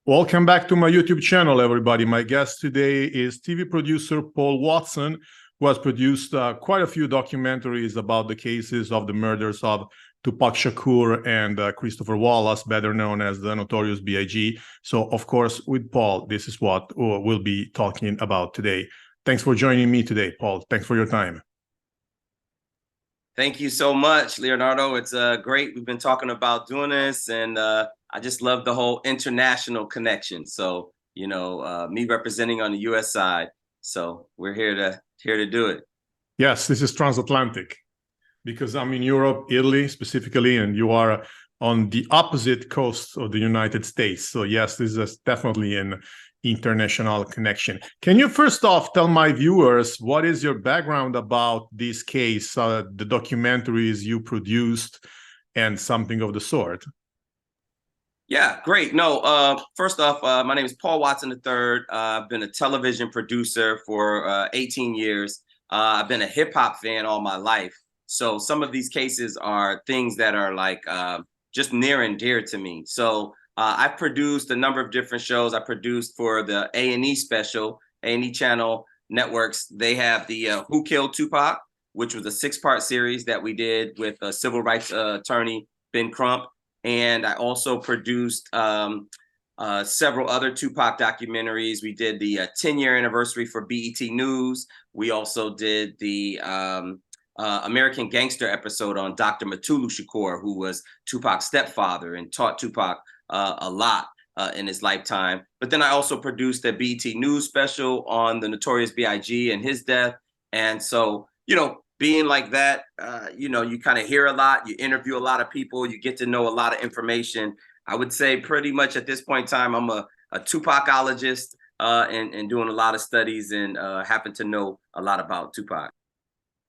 Welcome back to my YouTube channel, everybody. My guest today is TV producer Paul Watson, who has produced quite a few documentaries about the cases of the murders of Tupac Shakur and Christopher Wallace, better known as the Notorious BIG. So, of course, with Paul, this is what we'll be talking about today. Thanks for joining me today, Paul. Thanks for your time. Thank you so much, Leonardo. It's great. We've been talking about doing this, and I just love the whole international connection. So, me representing on the U.S. side. So we're here to do it. Yes, this is transatlantic because I'm in Europe, Italy specifically, and you are on the opposite coast of the United States. So yes, this is definitely an international connection. Can you first off tell my viewers what is your background about this case, the documentaries you produced, and something of the sort? Yeah, great. No, first off, my name is Paul Watson III. I've been a television producer for 18 years. I've been a hip hop fan all my life. So some of these cases are things that are like just near and dear to me. So I've produced a number of different shows. I produced for the A&E special, A&E channel networks. They have the Who Killed Tupac, which was a 6-part series that we did with a civil rights attorney, Ben Crump. And I also produced several other Tupac documentaries. We did the 10-year anniversary for BET News. We also did the American Gangster episode on Dr. Matulu Shakur, who was Tupac's stepfather and taught Tupac a lot in his lifetime. But then I also produced a BET News special on the Notorious BIG and his death. And so, being like that, you kind of hear a lot, you interview a lot of people, you get to know a lot of information. I would say pretty much at this point in time, I'm a Tupacologist and doing a lot of studies and happen to know a lot about Tupac.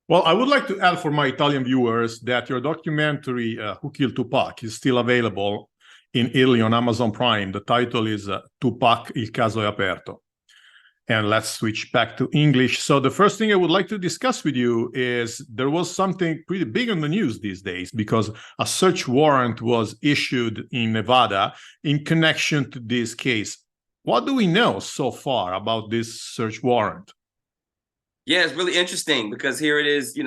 Well, I would like to add for my Italian viewers that your documentary, Who Killed Tupac, is still available in Italy on Amazon Prime. The title is Tupac, il caso è aperto. And let's switch back to English. So the first thing I would like to discuss with you is there was something pretty big on the news these days because a search warrant was issued in Nevada in connection to this case. What do we know so far about this search warrant? Yeah, it's really interesting because here it is,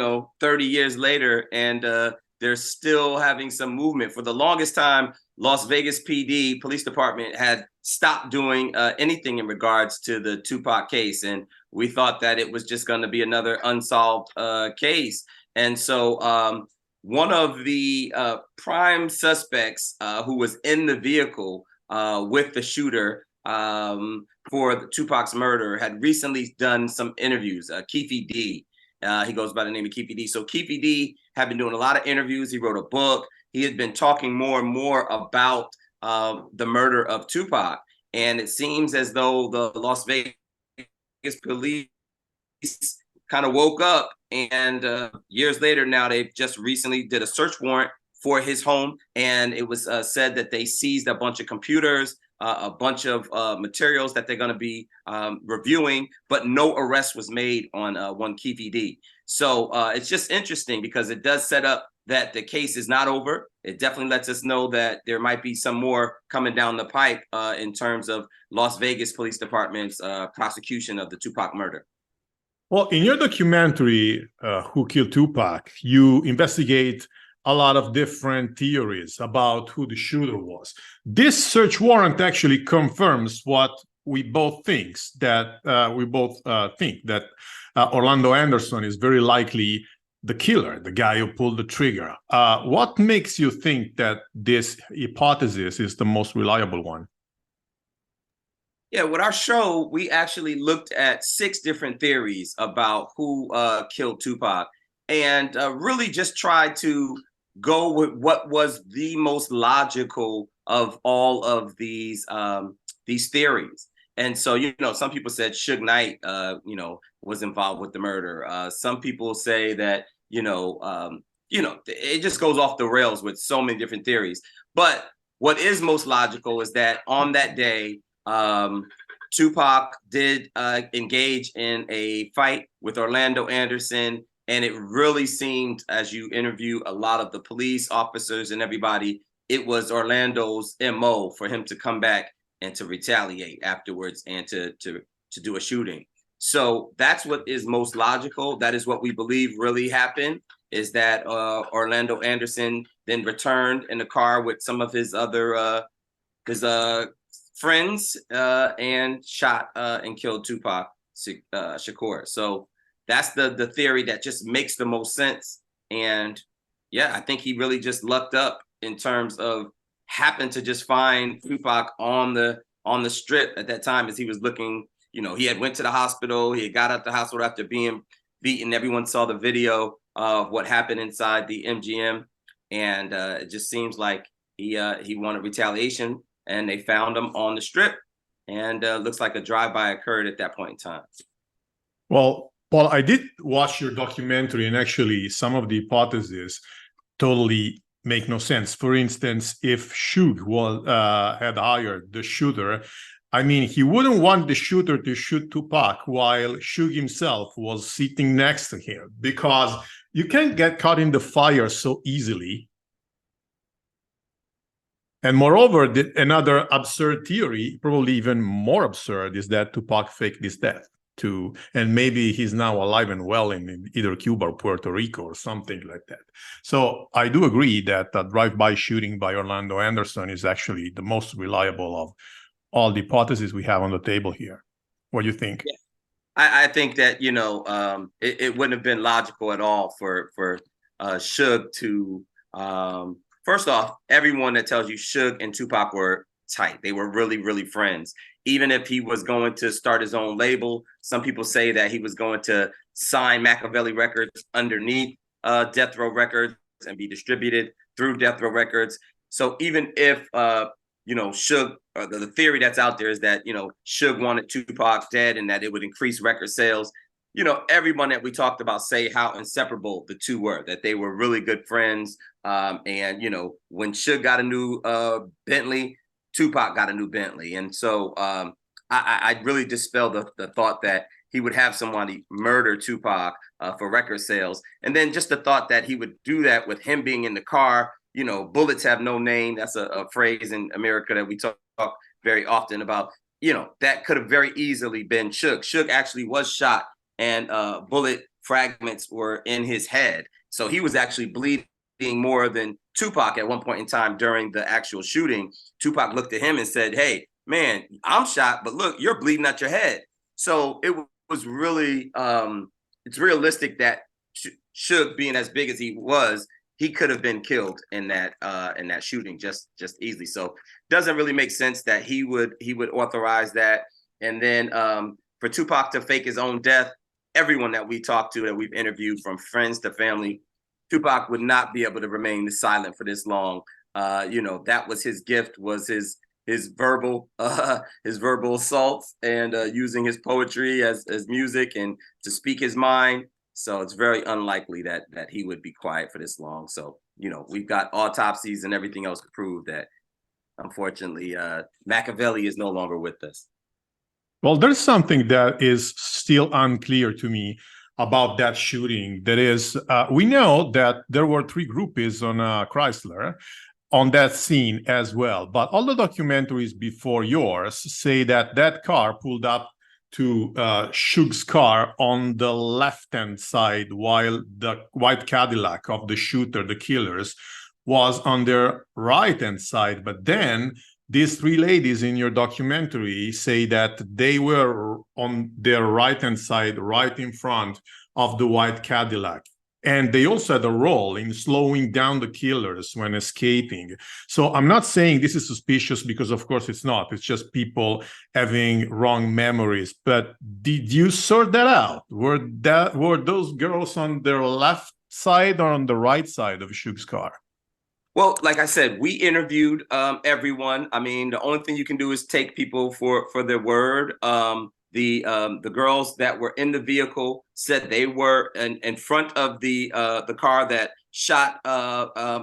30 years later, and they're still having some movement. For the longest time, Las Vegas PD police department had stopped doing anything in regards to the Tupac case. And we thought that it was just going to be another unsolved case. And so one of the prime suspects who was in the vehicle with the shooter for the Tupac's murder had recently done some interviews. Keefe D. He goes by the name of Keefe D. So Keefe D had been doing a lot of interviews. He wrote a book. He had been talking more and more about the murder of Tupac. And it seems as though the Las Vegas police kind of woke up. And years later now, they've just recently did a search warrant for his home. And it was said that they seized a bunch of computers, a bunch of materials that they're going to be reviewing, but no arrest was made on one Keefe D. So it's just interesting because it does set up that the case is not over. It definitely lets us know that there might be some more coming down the pipe in terms of Las Vegas Police Department's prosecution of the Tupac murder. Well, in your documentary, Who Killed Tupac, you investigate a lot of different theories about who the shooter was. This search warrant actually confirms what we both think, that Orlando Anderson is very likely the killer, the guy who pulled the trigger. What makes you think that this hypothesis is the most reliable one? Yeah, with our show, we actually looked at 6 different theories about who killed Tupac and really just tried to go with what was the most logical of all of these theories. And so, some people said Suge Knight, was involved with the murder. Some people say that, it just goes off the rails with so many different theories. But what is most logical is that on that day, Tupac did engage in a fight with Orlando Anderson. And it really seemed, as you interview a lot of the police officers and everybody, it was Orlando's MO for him to come back and to retaliate afterwards and to do a shooting. So that's what is most logical. That is what we believe really happened, is that Orlando Anderson then returned in the car with some of his other friends and shot and killed Tupac Shakur. So that's the theory that just makes the most sense. And yeah, I think he really just lucked up in terms of happened to just find Tupac on the strip at that time as he was looking. You know, he had went to the hospital. He had got out the hospital after being beaten. Everyone saw the video of what happened inside the MGM, and it just seems like he wanted retaliation, and they found him on the strip, and looks like a drive-by occurred at that point in time. Well, Paul, I did watch your documentary, and actually some of the hypotheses totally make no sense. For instance, if Suge had hired the shooter, I mean, he wouldn't want the shooter to shoot Tupac while Suge himself was sitting next to him, because you can't get caught in the fire so easily. And moreover, another absurd theory, probably even more absurd, is that Tupac faked his death too, and maybe he's now alive and well in either Cuba or Puerto Rico or something like that. So I do agree that a drive-by shooting by Orlando Anderson is actually the most reliable of all the hypotheses we have on the table here. What do you think? Yeah. I think that, you know, it wouldn't have been logical at all for Suge to, first off, everyone that tells you Suge and Tupac were tight. They were really, really friends. Even if he was going to start his own label, some people say that he was going to sign Machiavelli Records underneath Death Row Records and be distributed through Death Row Records. So even if, you know, Suge, the theory that's out there is that, you know, Suge wanted Tupac dead and that it would increase record sales. You know, everyone that we talked about say how inseparable the two were, that they were really good friends. And, you know, when Suge got a new Bentley, Tupac got a new Bentley. And so I really dispel the thought that he would have somebody murder Tupac for record sales. And then just the thought that he would do that with him being in the car. You know, bullets have no name. That's a phrase in America that we talk very often about. You know, that could have very easily been Suge. Suge actually was shot and bullet fragments were in his head. So he was actually bleeding more than Tupac at one point in time during the actual shooting. Tupac looked at him and said, "Hey, man, I'm shot, but look, you're bleeding out your head." So it was really, it's realistic that Suge, being as big as he was, he could have been killed in that shooting just easily. So doesn't really make sense that he would authorize that. And then for Tupac to fake his own death, everyone that we talked to, that we've interviewed, from friends to family, Tupac would not be able to remain silent for this long. You know, that was his gift, was his verbal assaults and using his poetry as music and to speak his mind. So it's very unlikely that he would be quiet for this long. So, you know, we've got autopsies and everything else to prove that, unfortunately, Machiavelli is no longer with us. Well, there's something that is still unclear to me about that shooting. That is, we know that there were 3 groupies on Chrysler on that scene as well. But all the documentaries before yours say that car pulled up to Suge's car on the left-hand side, while the white Cadillac of the shooter, the killers, was on their right-hand side. But then these 3 ladies in your documentary say that they were on their right-hand side, right in front of the white Cadillac. And they also had a role in slowing down the killers when escaping. So I'm not saying this is suspicious, because of course it's not. It's just people having wrong memories. But did you sort that out? Were those girls on their left side or on the right side of Suge's car? Well, like I said, we interviewed everyone. I mean, the only thing you can do is take people for their word. The girls that were in the vehicle said they were in front of the car that shot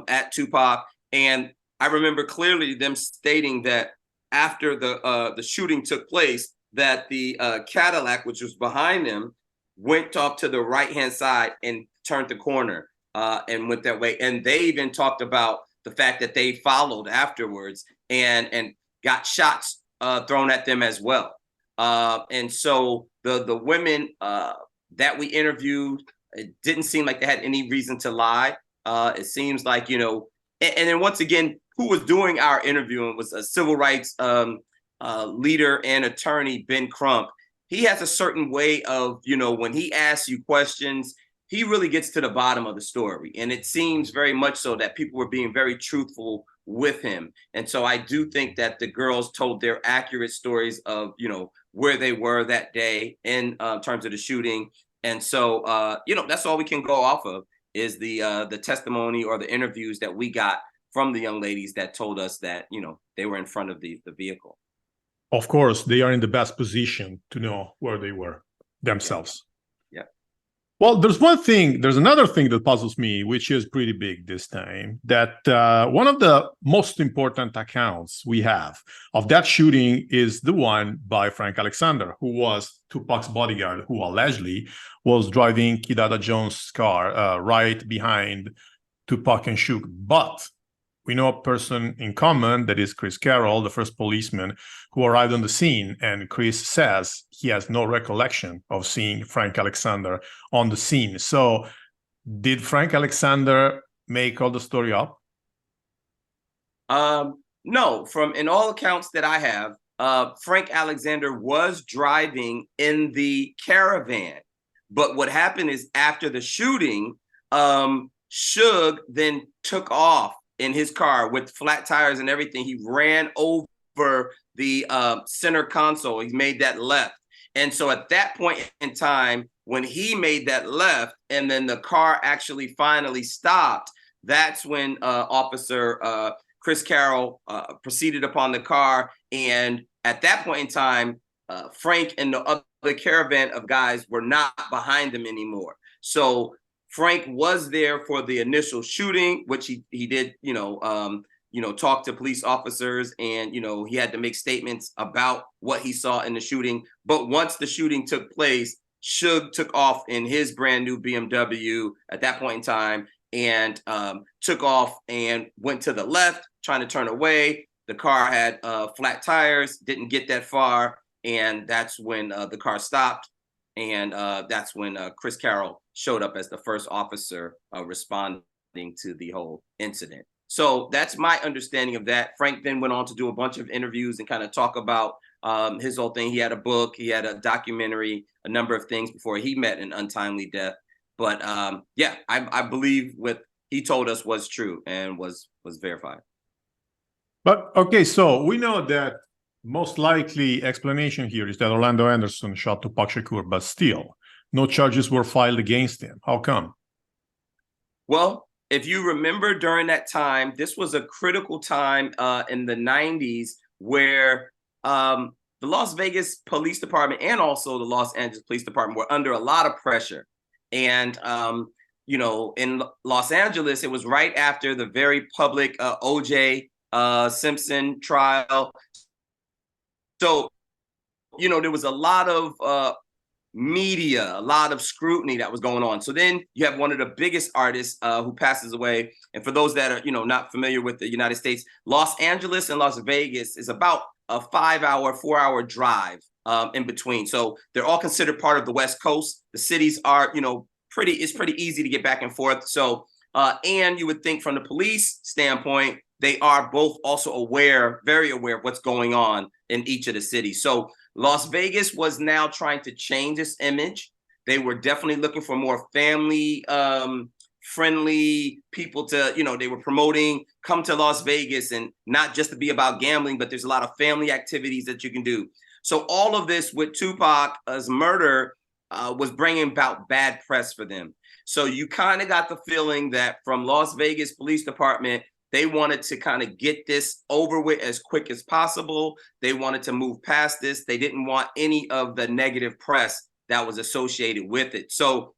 at Tupac, and I remember clearly them stating that after the shooting took place, that the Cadillac, which was behind them, went off to the right-hand side and turned the corner and went that way. And they even talked about the fact that they followed afterwards and got shots thrown at them as well. And so the women that we interviewed, it didn't seem like they had any reason to lie. It seems like, you know, and then once again, who was doing our interviewing was a civil rights leader and attorney, Ben Crump. He has a certain way of, you know, when he asks you questions, he really gets to the bottom of the story. And it seems very much so that people were being very truthful with him. And so I do think that the girls told their accurate stories of, you know, where they were that day in terms of the shooting. And so, you know, that's all we can go off of is the testimony or the interviews that we got from the young ladies that told us that, you know, they were in front of the vehicle. Of course, they are in the best position to know where they were themselves. Yeah. Well, there's another thing that puzzles me, which is pretty big this time, that one of the most important accounts we have of that shooting is the one by Frank Alexander, who was Tupac's bodyguard, who allegedly was driving Kidada Jones' car right behind Tupac and Shakur. But we know a person in common, that is Chris Carroll, the first policeman who arrived on the scene. And Chris says he has no recollection of seeing Frank Alexander on the scene. So did Frank Alexander make all the story up? No, in all accounts that I have, Frank Alexander was driving in the caravan. But what happened is after the shooting, Suge then took off in his car with flat tires and everything. He ran over the center console. He made that left. And so at that point in time, when he made that left and then the car actually finally stopped, that's when Officer Chris Carroll proceeded upon the car. And at that point in time, Frank and the other caravan of guys were not behind them anymore. So Frank was there for the initial shooting, which he did, talk to police officers, and, he had to make statements about what he saw in the shooting. But once the shooting took place, Suge took off in his brand new BMW at that point in time and took off and went to the left, trying to turn away. The car had flat tires, didn't get that far. And that's when the car stopped. And that's when Chris Carroll showed up as the first officer responding to the whole incident. So that's my understanding of that. Frank then went on to do a bunch of interviews and kind of talk about his whole thing. He had a book, he had a documentary, a number of things before he met an untimely death. But I believe what he told us was true and was verified. But okay, so we know that most likely explanation here is that Orlando Anderson shot Tupac Shakur, but still no charges were filed against him. How come? Well, if you remember during that time, this was a critical time in the 90s where the Las Vegas Police Department and also the Los Angeles Police Department were under a lot of pressure. And, in Los Angeles, it was right after the very public O.J. Simpson trial. So, there was a lot of media, a lot of scrutiny that was going on. So then you have one of the biggest artists who passes away. And for those that are, not familiar with the United States, Los Angeles and Las Vegas is about a 4-hour drive in between. So they're all considered part of the West Coast. The cities are, it's pretty easy to get back and forth. So, and you would think from the police standpoint, they are both also very aware of what's going on in each of the cities. So Las Vegas was now trying to change its image. They were definitely looking for more family friendly people to, they were promoting, come to Las Vegas, and not just to be about gambling, but there's a lot of family activities that you can do. So all of this with Tupac's murder was bringing about bad press for them. So you kind of got the feeling that from Las Vegas Police Department, they wanted to kind of get this over with as quick as possible. They wanted to move past this. They didn't want any of the negative press that was associated with it. So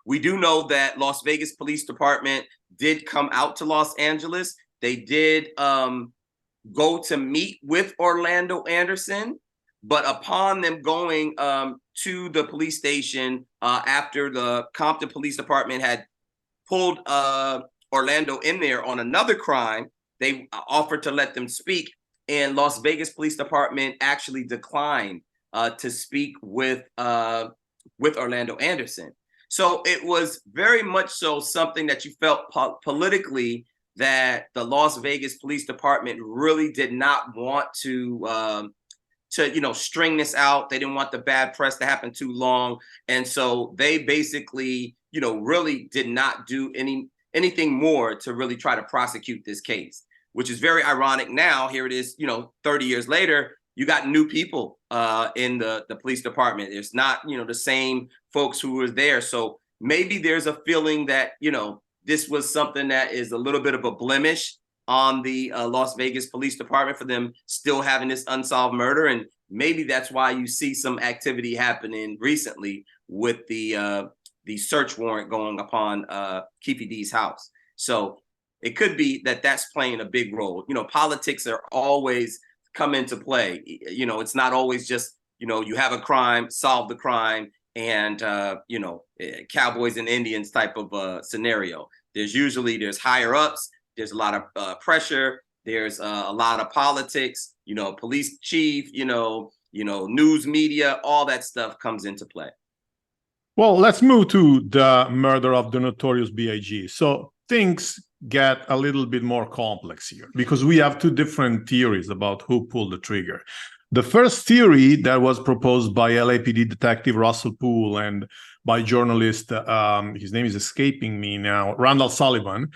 we do know that Las Vegas Police Department did come out to Los Angeles. They did go to meet with Orlando Anderson, but upon them going to the police station after the Compton Police Department had pulled Orlando in there on another crime, they offered to let them speak. and Las Vegas Police Department actually declined to speak with Orlando Anderson. So it was very much so something that you felt politically that the Las Vegas Police Department really did not want to string this out. They didn't want the bad press to happen too long, and so they basically really did not do anything more to really try to prosecute this case, which is very ironic. Now here it is, 30 years later, you got new people in the police department. It's not the same folks who were there. So maybe there's a feeling that this was something that is a little bit of a blemish on the Las Vegas Police Department for them still having this unsolved murder. And maybe that's why you see some activity happening recently with the search warrant going upon Keefe D's house. So it could be that that's playing a big role. Politics are always come into play. It's not always just, you have a crime, solve the crime, and, cowboys and Indians type of scenario. There's higher ups. There's a lot of pressure. There's a lot of politics, police chief, news media, all that stuff comes into play. Well, let's move to the murder of the Notorious B.I.G. So things get a little bit more complex here because we have two different theories about who pulled the trigger. The first theory that was proposed by LAPD detective Russell Poole and by journalist, his name is escaping me now, Randall Sullivan,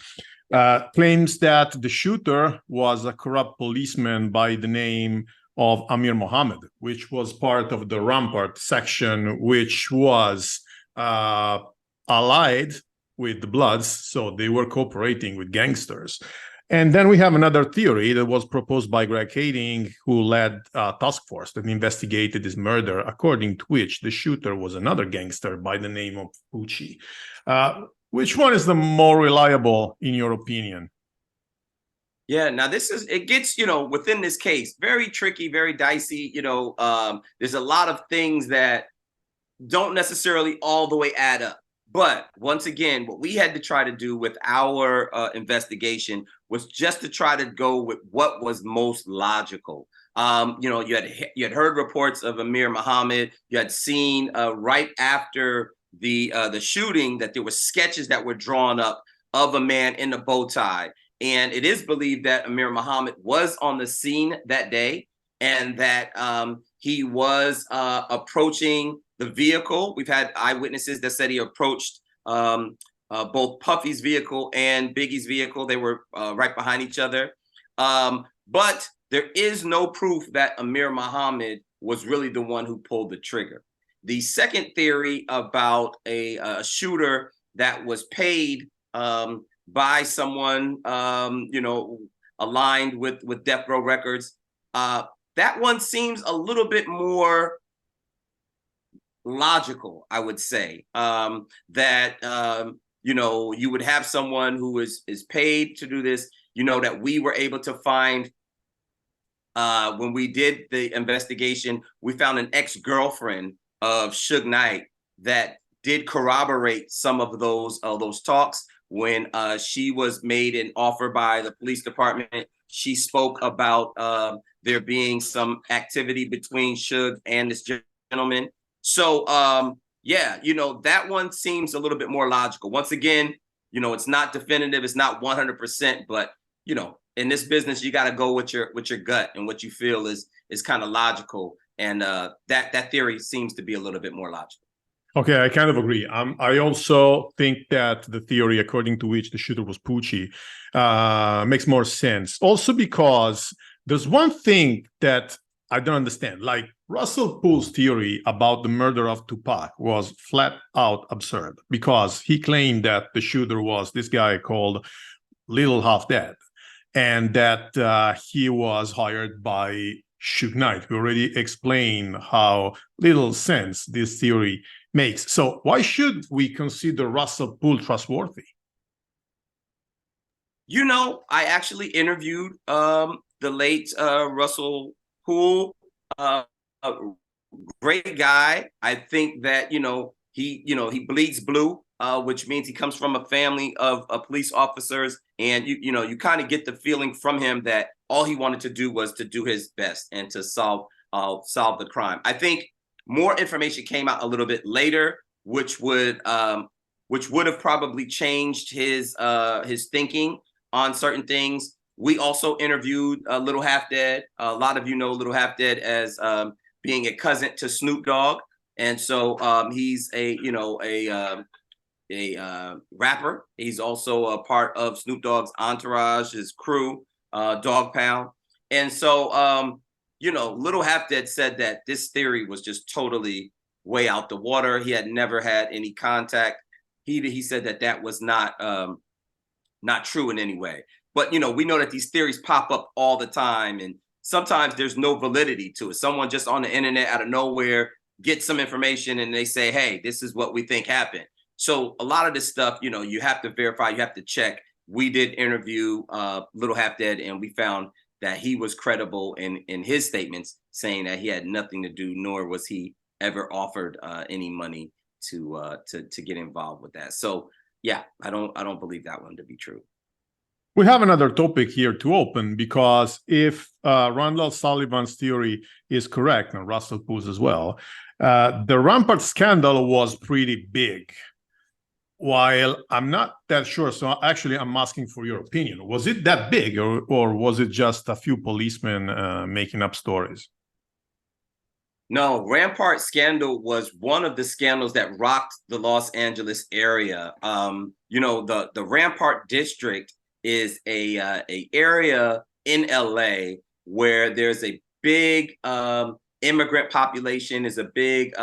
claims that the shooter was a corrupt policeman by the name of Amir Mohammed, which was part of the Rampart section, which was allied with the Bloods, so they were cooperating with gangsters. And then we have another theory that was proposed by Greg Kading, who led a task force that investigated this murder, according to which the shooter was another gangster by the name of Pucci. Which one is the more reliable, in your opinion? Yeah, now it gets, within this case, very tricky, very dicey. There's a lot of things that don't necessarily all the way add up. But once again, what we had to try to do with our investigation was just to try to go with what was most logical. You had heard reports of Amir Mohammed. You had seen right after the shooting that there were sketches that were drawn up of a man in a bow tie. And it is believed that Amir Mohammed was on the scene that day and that he was approaching the vehicle. We've had eyewitnesses that said he approached both Puffy's vehicle and Biggie's vehicle. They were right behind each other. But there is no proof that Amir Mohammed was really the one who pulled the trigger. The second theory about a shooter that was paid by someone, aligned with Death Row Records, that one seems a little bit more logical, I would say, that you would have someone who is paid to do this. That we were able to find when we did the investigation, we found an ex-girlfriend of Suge Knight that did corroborate some of those talks. When she was made an offer by the police department, she spoke about there being some activity between Suge and this gentleman. So, that one seems a little bit more logical. Once again, it's not definitive. It's not 100%, but, in this business, you got to go with your gut and what you feel is kind of logical. And that theory seems to be a little bit more logical. Okay, I kind of agree. I also think that the theory according to which the shooter was Pucci makes more sense. Also because there's one thing that I don't understand. Like Russell Poole's theory about the murder of Tupac was flat out absurd because he claimed that the shooter was this guy called Little Half Dead and that he was hired by Suge Knight. We already explained how little sense this theory makes. So why should we consider Russell Poole trustworthy? I actually interviewed the late Russell Poole, a great guy. I think that he bleeds blue, which means he comes from a family of police officers, and you kind of get the feeling from him that all he wanted to do was to do his best and to solve the crime. I think more information came out a little bit later, which would have probably changed his thinking on certain things. We also interviewed Little Half Dead. A lot of you know Little Half Dead as being a cousin to Snoop Dogg, and so he's a rapper. He's also a part of Snoop Dogg's entourage, his crew, Dog Pound, and so Little Half Dead said that this theory was just totally way out the water. He had never had any contact. He said that was not true in any way. But we know that these theories pop up all the time, and sometimes there's no validity to it. Someone just on the internet out of nowhere gets some information and they say, "Hey, this is what we think happened." So a lot of this stuff, you have to verify, you have to check. We did interview Little Half Dead, and we found that he was credible in his statements, saying that he had nothing to do, nor was he ever offered any money to get involved with that. So yeah, I don't believe that one to be true. We have another topic here to open, because if Randall Sullivan's theory is correct, and Russell Poos as well, the Rampart scandal was pretty big. While I'm not that sure, so actually I'm asking for your opinion. Was it that big, or was it just a few policemen making up stories? No, Rampart scandal was one of the scandals that rocked the Los Angeles area. The Rampart district is a area in LA where there's a big immigrant population, is a big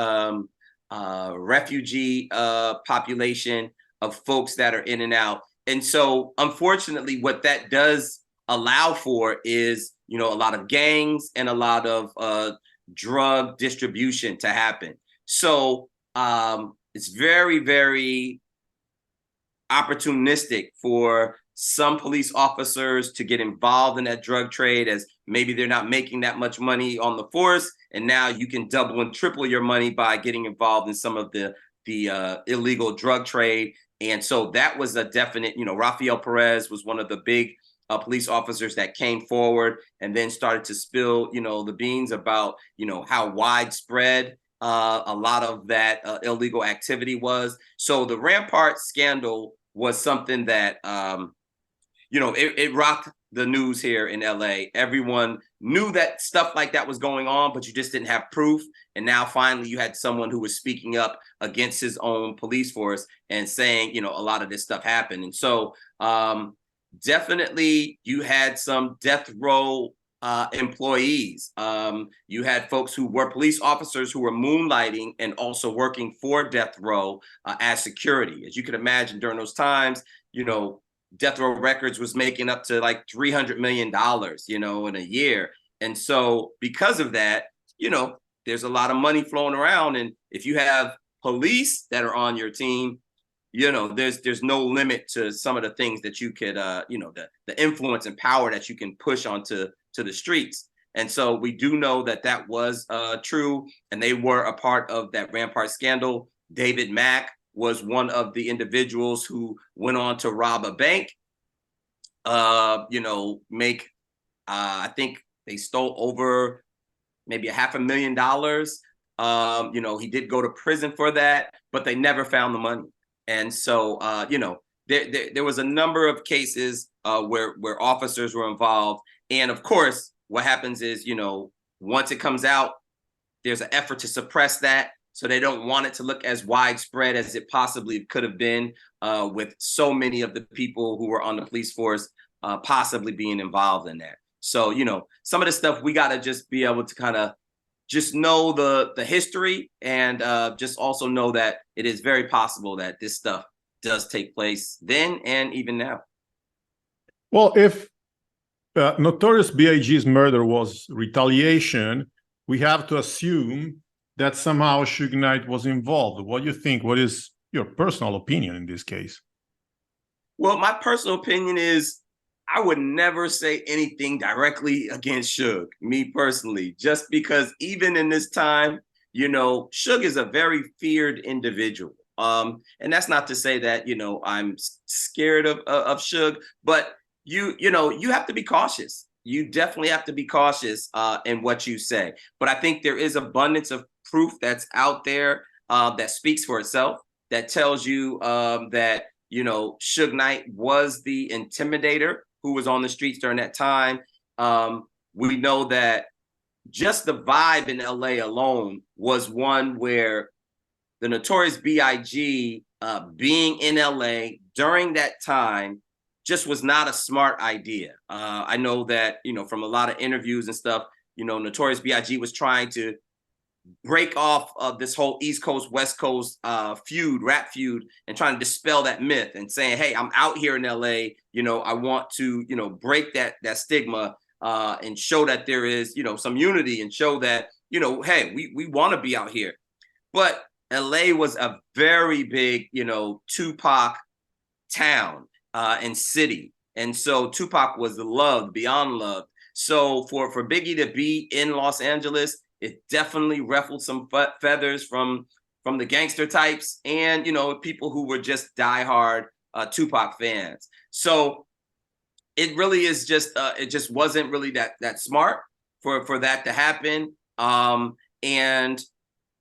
refugee population of folks that are in and out. And so unfortunately, what that does allow for is, a lot of gangs and a lot of drug distribution to happen. So it's very, very opportunistic for some police officers to get involved in that drug trade, as maybe they're not making that much money on the force, and now you can double and triple your money by getting involved in some of the illegal drug trade. And so that was a definite, Rafael Perez was one of the big police officers that came forward and then started to spill, the beans about, how widespread a lot of that illegal activity was. So the Rampart scandal was something that, it rocked the news here in LA. Everyone knew that stuff like that was going on, but you just didn't have proof. And now finally you had someone who was speaking up against his own police force and saying, a lot of this stuff happened. And so definitely you had some death row employees. You had folks who were police officers who were moonlighting and also working for death row as security. As you could imagine, during those times, Death Row Records was making up to like $300 million, in a year. And so because of that, there's a lot of money flowing around. And if you have police that are on your team, there's no limit to some of the things that you could, the influence and power that you can push onto the streets. And so we do know that was true. And they were a part of that Rampart scandal. David Mack was one of the individuals who went on to rob a bank, I think they stole over maybe $500,000. He did go to prison for that, but they never found the money. And so, there was a number of cases where officers were involved. And of course, what happens is, once it comes out, there's an effort to suppress that. So they don't want it to look as widespread as it possibly could have been, with so many of the people who were on the police force possibly being involved in that. So, some of the stuff we got to just be able to kind of just know the history, and just also know that it is very possible that this stuff does take place then and even now. Well, if Notorious B.I.G.'s murder was retaliation, we have to assume that somehow Suge Knight was involved. What do you think? What is your personal opinion in this case? Well, my personal opinion is I would never say anything directly against Suge, me personally, just because even in this time, Suge is a very feared individual. And that's not to say that, I'm scared of Suge, but you have to be cautious. you definitely have to be cautious in what you say. But I think there is abundance of proof that's out there that speaks for itself, that tells you that, Suge Knight was the intimidator who was on the streets during that time. We know that just the vibe in LA alone was one where the Notorious BIG being in LA during that time just was not a smart idea. I know that, from a lot of interviews and stuff, Notorious BIG was trying to break off of this whole East Coast, West Coast rap feud, and trying to dispel that myth and saying, hey, I'm out here in LA, I want to, break that stigma and show that there is, some unity, and show that, hey, we want to be out here. But LA was a very big, Tupac town and city. And so Tupac was loved, beyond loved. So for Biggie to be in Los Angeles, it definitely ruffled some feathers from the gangster types and, people who were just diehard Tupac fans. So it really is just, it just wasn't really that smart for that to happen. And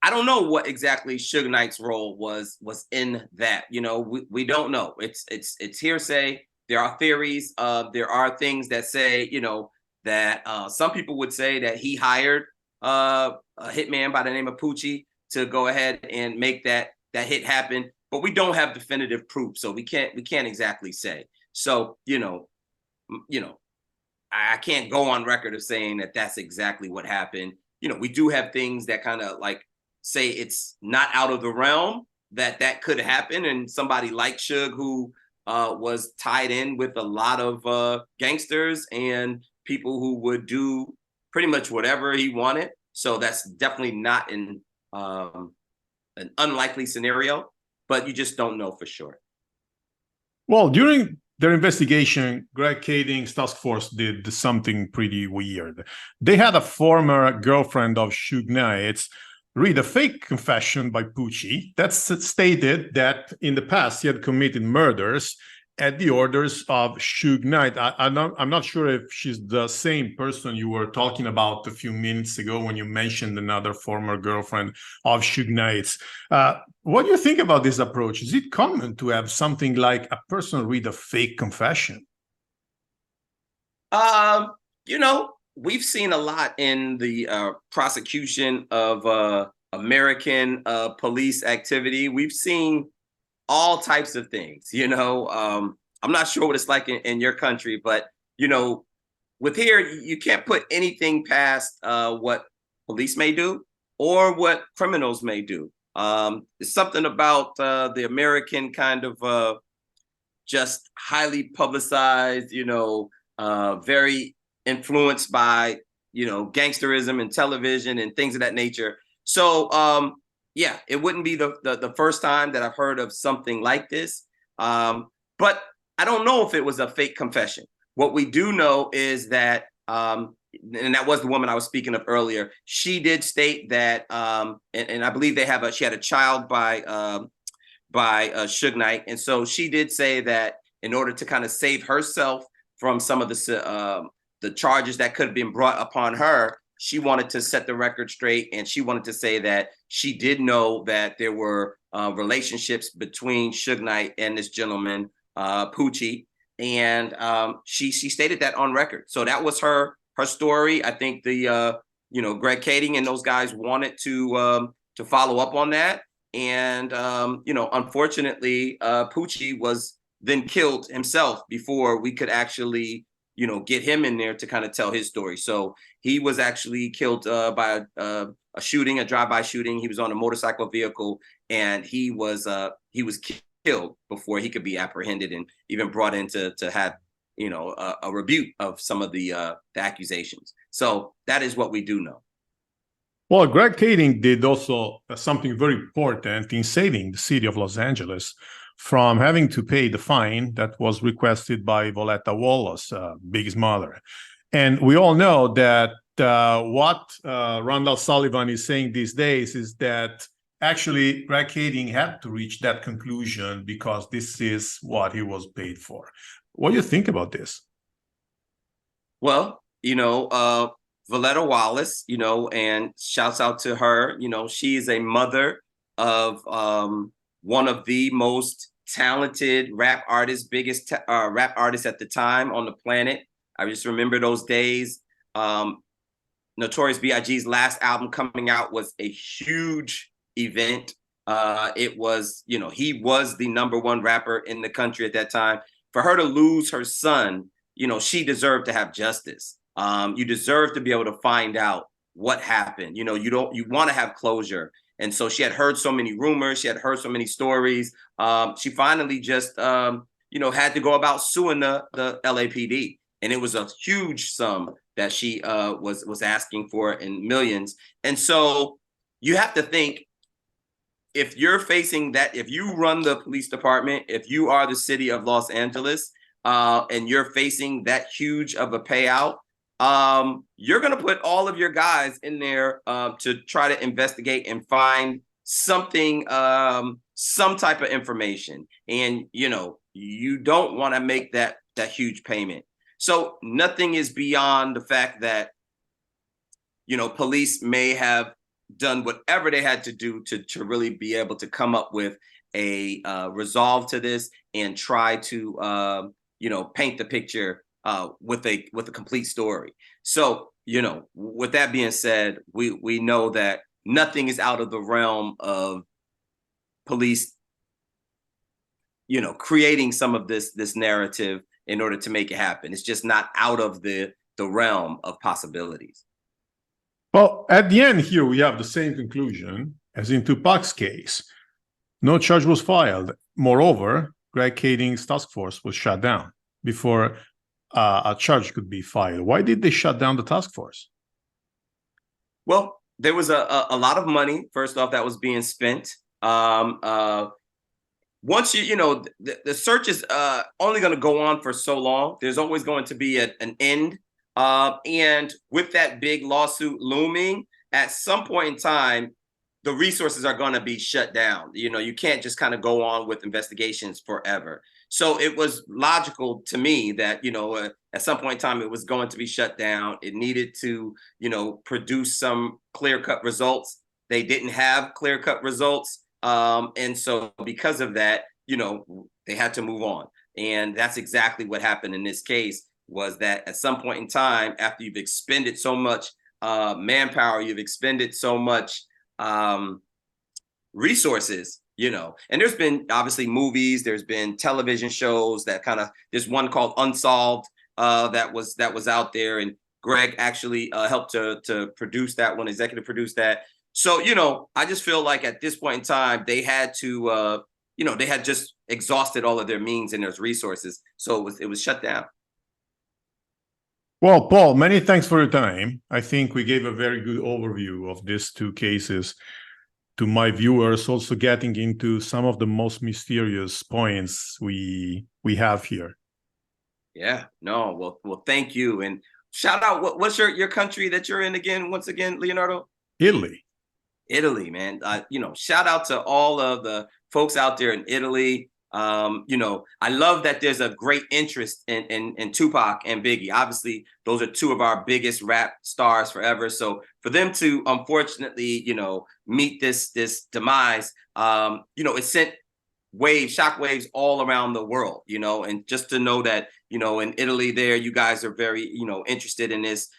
I don't know what exactly Suge Knight's role was in that. We don't know. It's hearsay. There are theories. There are things that say, that some people would say that he hired a hitman by the name of Poochie to go ahead and make that hit happen. But we don't have definitive proof, so we can't exactly say. So I can't go on record of saying that that's exactly what happened. We do have things that kind of like say it's not out of the realm that could happen. And somebody like Suge, who was tied in with a lot of gangsters and people who would do pretty much whatever he wanted. So that's definitely not an unlikely scenario, but you just don't know for sure. Well, during their investigation, Greg Kading's task force did something pretty weird. They had a former girlfriend of Suge Knight's read a fake confession by Poochie that stated that in the past he had committed murders at the orders of Suge Knight. I'm not sure if she's the same person you were talking about a few minutes ago when you mentioned another former girlfriend of Suge Knight's. What do you think about this approach? Is it common to have something like a person read a fake confession? We've seen a lot in the prosecution of American police activity. We've seen all types of things. I'm not sure what it's like in your country, but with here, you can't put anything past what police may do or what criminals may do. It's something about the American kind of just highly publicized, very influenced by, gangsterism and television and things of that nature. So, yeah, it wouldn't be the first time that I've heard of something like this. But I don't know if it was a fake confession. What we do know is that, and that was the woman I was speaking of earlier. She did state that, and I believe she had a child by Suge Knight. And so she did say that in order to kind of save herself from some of the charges that could have been brought upon her, she wanted to set the record straight, and she wanted to say that she did know that there were relationships between Suge Knight and this gentleman, Poochie, and she stated that on record. So that was her story. I think the Greg Kading and those guys wanted to follow up on that, and unfortunately, Poochie was then killed himself before we could actually get him in there to kind of tell his story. So he was actually killed by a shooting, a drive-by shooting. He was on a motorcycle vehicle, and he was killed before he could be apprehended and even brought in to have a rebuke of some of the accusations. So that is what we do know. Well, Greg Kading did also something very important in saving the city of Los Angeles from having to pay the fine that was requested by Voletta Wallace, Biggie's mother. And we all know that what Randall Sullivan is saying these days is that actually Greg Kading had to reach that conclusion because this is what he was paid for. What do you think about this? Well, Valletta Wallace, and shouts out to her. She is a mother of one of the most talented rap artists, biggest rap artists at the time on the planet. I just remember those days. Notorious B.I.G.'s last album coming out was a huge event. It was, he was the #1 rapper in the country at that time. For her to lose her son, she deserved to have justice. You deserve to be able to find out what happened. You want to have closure. And so she had heard so many rumors. She had heard so many stories. She finally just, had to go about suing the LAPD. And it was a huge sum that she was asking for, in millions. And so you have to think, if you're facing that, if you run the police department, if you are the city of Los Angeles, and you're facing that huge of a payout, you're going to put all of your guys in there to try to investigate and find something, some type of information. And, you don't want to make that huge payment. So nothing is beyond the fact that, police may have done whatever they had to do to really be able to come up with a resolve to this and try to, paint the picture with a complete story. So, with that being said, we know that nothing is out of the realm of police, creating some of this narrative in order to make it happen. It's just not out of the realm of possibilities. Well, at the end here, we have the same conclusion as in Tupac's case. No charge was filed. Moreover, Greg Kading's task force was shut down before a charge could be filed. Why did they shut down the task force? Well, there was a lot of money, first off, that was being spent. Once the search is only going to go on for so long. There's always going to be an end. And with that big lawsuit looming, at some point in time, the resources are going to be shut down. You can't just kind of go on with investigations forever. So it was logical to me that, at some point in time, it was going to be shut down. It needed to, produce some clear-cut results. They didn't have clear-cut results. And so because of that, they had to move on. And that's exactly what happened in this case, was that at some point in time, after you've expended so much manpower, you've expended so much resources, and there's been obviously movies, there's been television shows that there's one called Unsolved that was out there, and Greg actually helped to produce that one, executive produce that. So, I just feel like at this point in time, they had to, they had just exhausted all of their means and their resources. So it was shut down. Well, Paul, many thanks for your time. I think we gave a very good overview of these two cases to my viewers, also getting into some of the most mysterious points we have here. Yeah, no, well, thank you. And shout out, what's your country that you're in again, once again, Leonardo? Italy, man. Shout out to all of the folks out there in Italy. I love that there's a great interest in Tupac and Biggie. Obviously, those are two of our biggest rap stars forever. So for them to unfortunately, meet this demise, it sent shockwaves all around the world, and just to know that, in Italy there, you guys are very, interested in this.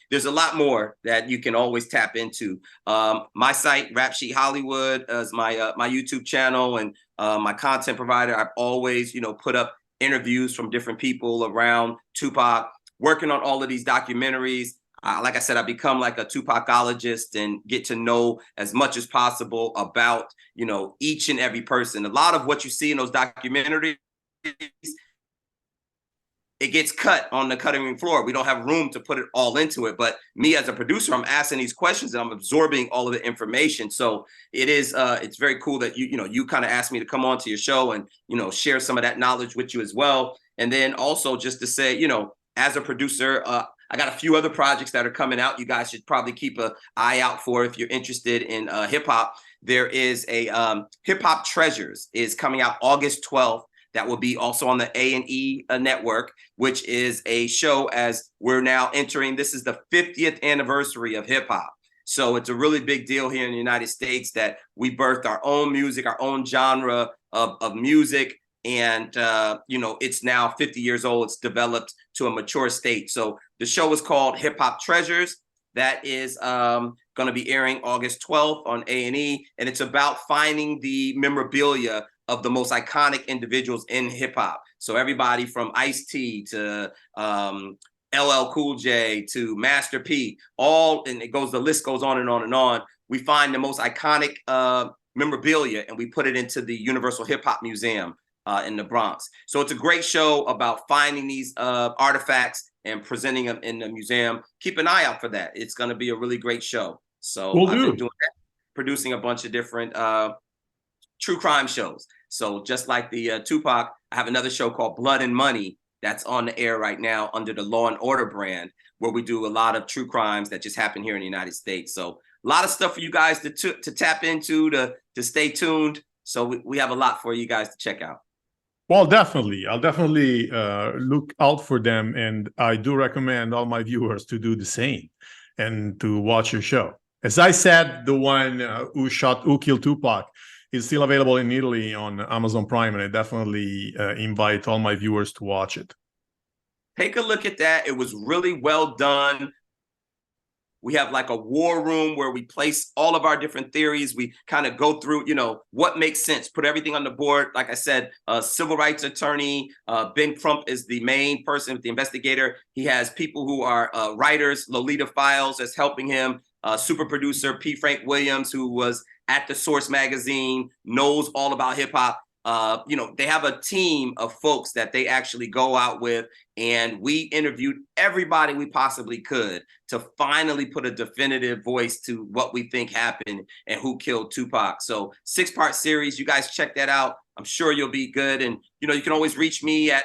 There's a lot more that you can always tap into. My site, Rap Sheet Hollywood, is my YouTube channel and my content provider. I've always, put up interviews from different people around Tupac, working on all of these documentaries. Like I said, I become like a Tupacologist and get to know as much as possible about, each and every person. A lot of what you see in those documentaries, it gets cut on the cutting room floor. We don't have room to put it all into it. But me as a producer, I'm asking these questions and I'm absorbing all of the information. So it is, it's very cool that you kind of asked me to come on to your show and, share some of that knowledge with you as well. And then also just to say, as a producer, I got a few other projects that are coming out. You guys should probably keep an eye out for if you're interested in hip hop. There is a Hip Hop Treasures is coming out August 12th. that will be also on the A&E network, which is a show as we're now entering. This is the 50th anniversary of hip hop. So it's a really big deal here in the United States that we birthed our own music, our own genre of music. And, you know, it's now 50 years old. It's developed to a mature state. So the show is called Hip Hop Treasures. That is going to be airing August 12th on A&E. And it's about finding the memorabilia of the most iconic individuals in hip hop. So everybody from Ice-T to LL Cool J to Master P, all, and it goes, the list goes on and on and on. We find the most iconic memorabilia and we put it into the Universal Hip Hop Museum in the Bronx. So it's a great show about finding these artifacts and presenting them in the museum. Keep an eye out for that. It's going to be a really great show. So I've been doing that, producing a bunch of different true crime shows. So just like the Tupac, I have another show called Blood and Money that's on the air right now under the Law and Order brand, where we do a lot of true crimes that just happen here in the United States. So a lot of stuff for you guys to tap into, to stay tuned. So we have a lot for you guys to check out. Well, definitely. I'll definitely look out for them. And I do recommend all my viewers to do the same and to watch your show. As I said, the one who killed Tupac is still available in Italy on Amazon Prime, and I definitely invite all my viewers to watch it. Take a look at that. It was really well done. We have like a war room where we place all of our different theories. We kind of go through, you know, what makes sense, put everything on the board. Like I said, civil rights attorney, Ben Crump is the main person, the investigator. He has people who are writers, Lolita Files that's helping him, super producer P. Frank Williams, who was at the Source magazine, knows all about hip hop. You know, they have a team of folks that they actually go out with, and we interviewed everybody we possibly could to finally put a definitive voice to what we think happened and who killed Tupac. So 6-part series, you guys check that out. I'm sure you'll be good. And, you know, you can always reach me at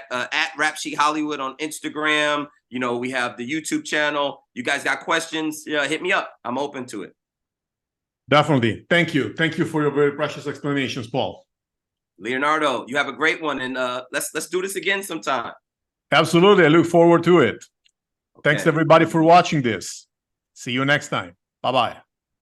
Rap Sheet Hollywood on Instagram. You know, we have the YouTube channel. You guys got questions? Hit me up. I'm open to it. Definitely. Thank you. Thank you for your very precious explanations, Paul. Leonardo, you have a great one, and let's do this again sometime. Absolutely. I look forward to it. Okay. Thanks everybody for watching this. See you next time. Bye-bye.